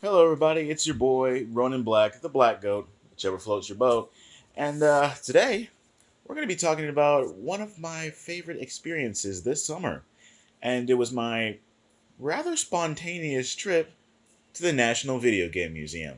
Hello, everybody. It's your boy Ronan Black, the Black Goat, whichever floats your boat. And today we're going to be talking about one of my favorite experiences this summer, and it was my rather spontaneous trip to the National Video Game Museum.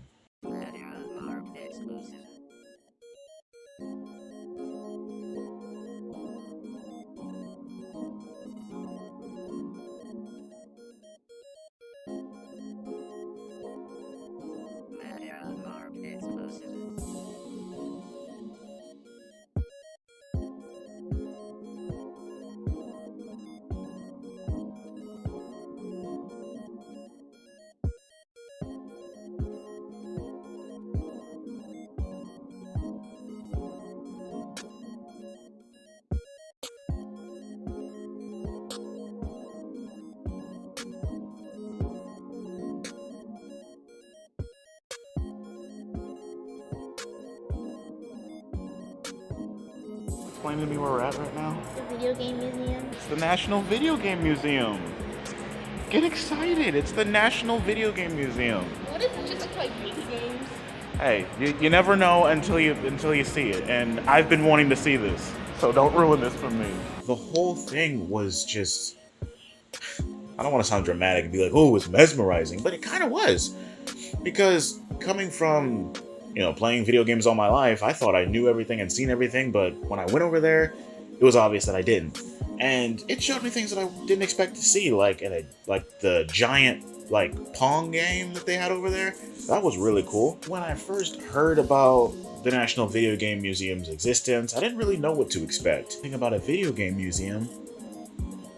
Explain to me where we're at right now. The video game museum. It's the National Video Game Museum. Get excited! It's the National Video Game Museum. What if it just look like mini games? Hey, you never know until you see it, and I've been wanting to see this, so don't ruin this for me. The whole thing was just, I don't want to sound dramatic and be like, oh, it's mesmerizing, but it kind of was, because coming from, playing video games all my life, I thought I knew everything and seen everything, but when I went over there, it was obvious that I didn't, and it showed me things that I didn't expect to see, like the giant Pong game that they had over there. That was really cool. When I first heard about the National Video Game Museum's existence, I didn't really know what to expect. Think about a video game museum,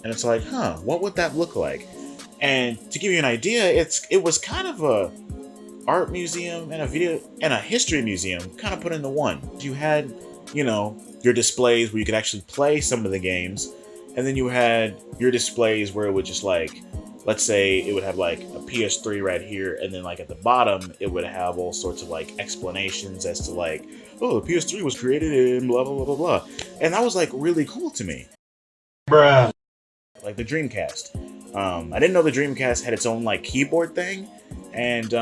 and it's like, what would that look like? And to give you an idea, it was kind of a art museum and a history museum kind of put into one. You had, your displays where you could actually play some of the games, and then you had your displays where it would just let's say it would have a PS3 right here, and then at the bottom it would have all sorts of explanations as to oh, the PS3 was created in blah blah blah blah blah, and that was really cool to me. Bruh. Like the Dreamcast. I didn't know the Dreamcast had its own keyboard thing, and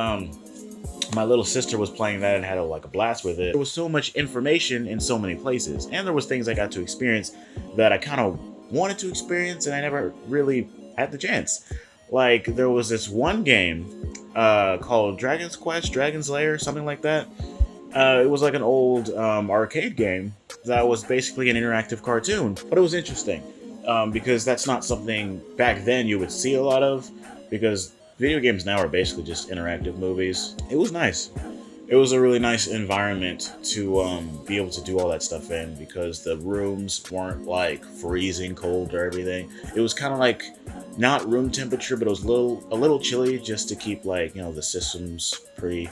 my little sister was playing that and had a blast with it. There was so much information in so many places, and there was things I got to experience that I kind of wanted to experience, and I never really had the chance. There was this one game called Dragon's Lair, something like that. It was an old arcade game that was basically an interactive cartoon, but it was interesting because that's not something back then you would see a lot of, because video games now are basically just interactive movies. It was nice. It was a really nice environment to be able to do all that stuff in, because the rooms weren't freezing cold or everything. It was kind of not room temperature, but it was a little chilly, just to keep the systems pretty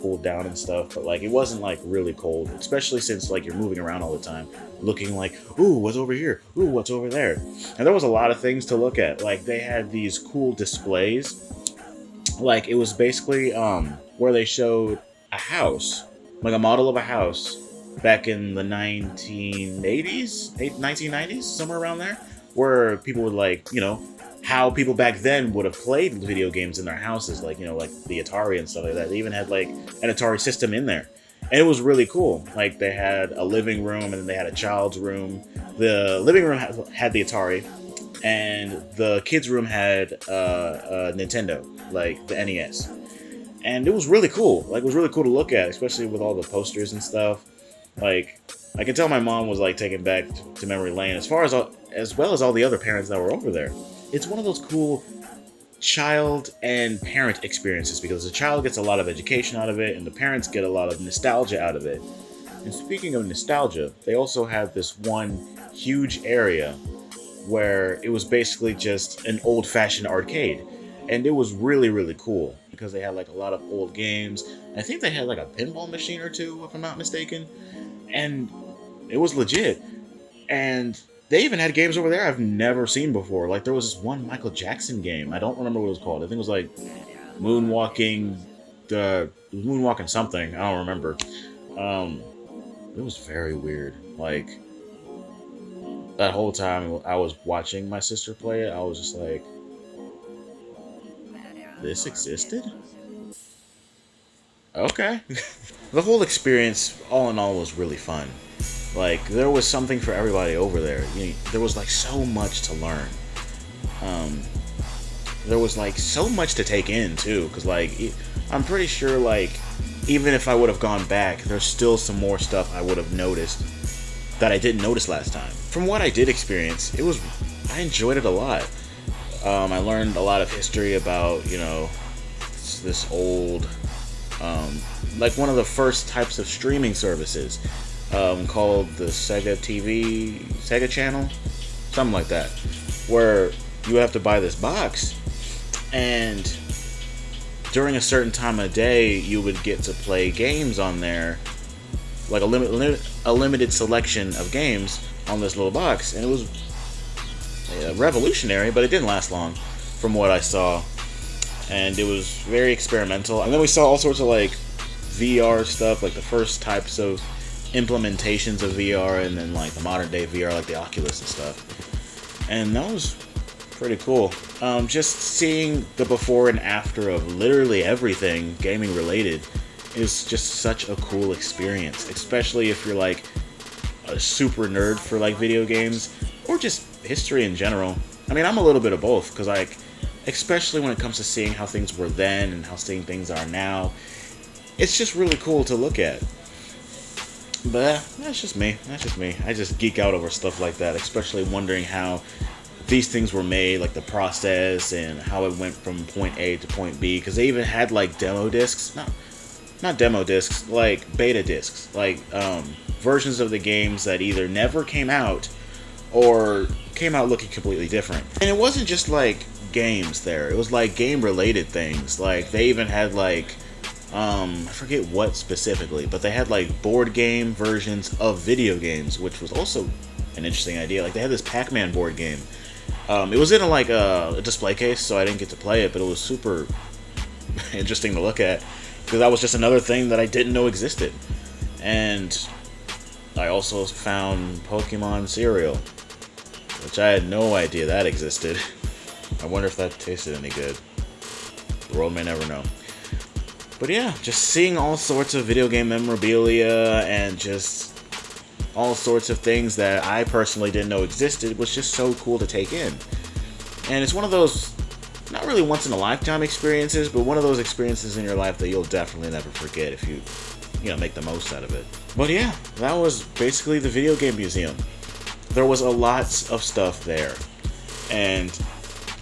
cooled down and stuff. But it wasn't really cold, especially since you're moving around all the time, looking ooh, what's over here? Ooh, what's over there? And there was a lot of things to look at. They had these cool displays. It was basically where they showed a house, a model of a house back in the 1980s, 1990s, somewhere around there, where people would how people back then would have played video games in their houses, the Atari and stuff like that. They even had an Atari system in there, and it was really cool. They had a living room, and then they had a child's room. The living room had the Atari, and the kids' room had a Nintendo, the NES. And it was really cool. It was really cool to look at, especially with all the posters and stuff. I can tell my mom was taken back to memory lane, as well as all the other parents that were over there. It's one of those cool child and parent experiences, because the child gets a lot of education out of it, and the parents get a lot of nostalgia out of it. And speaking of nostalgia, they also have this one huge area where it was basically just an old-fashioned arcade. And it was really, really cool, because they had a lot of old games. I think they had a pinball machine or two, if I'm not mistaken. And it was legit. And they even had games over there I've never seen before. There was this one Michael Jackson game. I don't remember what it was called. I think it was Moonwalking, Moonwalking something. I don't remember. It was very weird. That whole time I was watching my sister play it, I was just this existed? Okay. The whole experience, all in all, was really fun. Like, there was something for everybody over there. There was, like, so much to learn. There was, like, so much to take in, too. Because, like, I'm pretty sure, like, even if I would have gone back, there's still some more stuff I would have noticed that I didn't notice last time. From what I did experience, I enjoyed it a lot. I learned a lot of history about, this old, like one of the first types of streaming services, called the Sega channel, something like that, where you have to buy this box, and during a certain time of day, you would get to play games on there, like a limited selection of games on this little box, and it was revolutionary, but it didn't last long, from what I saw, and it was very experimental. And then we saw all sorts of like VR stuff, like the first types of implementations of VR, and then like the modern day VR, like the Oculus and stuff, and that was pretty cool. Just seeing the before and after of literally everything gaming related is just such a cool experience, especially if you're like a super nerd for like video games or just history in general. I mean, I'm a little bit of both, because like, especially when it comes to seeing how things were then and how seeing things are now, it's just really cool to look at. But that's just me. I just geek out over stuff like that, especially wondering how these things were made, like the process and how it went from point A to point B, because they even had like demo discs, not demo discs, like beta discs, like versions of the games that either never came out or came out looking completely different. And it wasn't just like games there, it was like game related things. Like they even had like I forget what specifically, but they had like board game versions of video games, which was also an interesting idea. Like they had this Pac-Man board game. It was in a display case, so I didn't get to play it, but it was super interesting to look at, because that was just another thing that I didn't know existed. And I also found Pokemon cereal, which I had no idea that existed. I wonder if that tasted any good. The world may never know. But yeah, just seeing all sorts of video game memorabilia and just all sorts of things that I personally didn't know existed was just so cool to take in. And it's one of those, not really once in a lifetime experiences, but one of those experiences in your life that you'll definitely never forget if you make the most out of it. But yeah, that was basically the video game museum. There was a lot of stuff there, and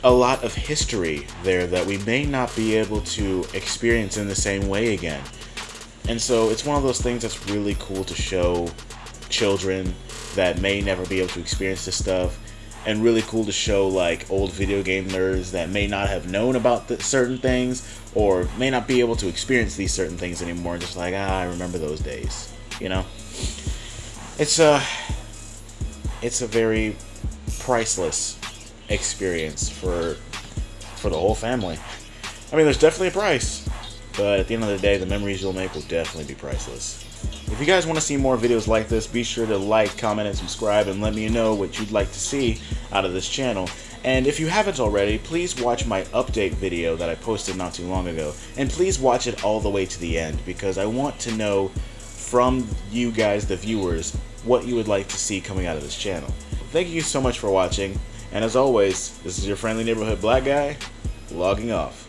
a lot of history there that we may not be able to experience in the same way again. And so it's one of those things that's really cool to show children that may never be able to experience this stuff, and really cool to show like old video game nerds that may not have known about certain things or may not be able to experience these certain things anymore, just like, I remember those days, It's a very priceless experience for the whole family. I mean, there's definitely a price, but at the end of the day, the memories you'll make will definitely be priceless. If you guys want to see more videos like this, be sure to like, comment, and subscribe, and let me know what you'd like to see out of this channel. And if you haven't already, please watch my update video that I posted not too long ago, and please watch it all the way to the end, because I want to know from you guys, the viewers, what you would like to see coming out of this channel. Thank you so much for watching, and as always, this is your friendly neighborhood black guy, logging off.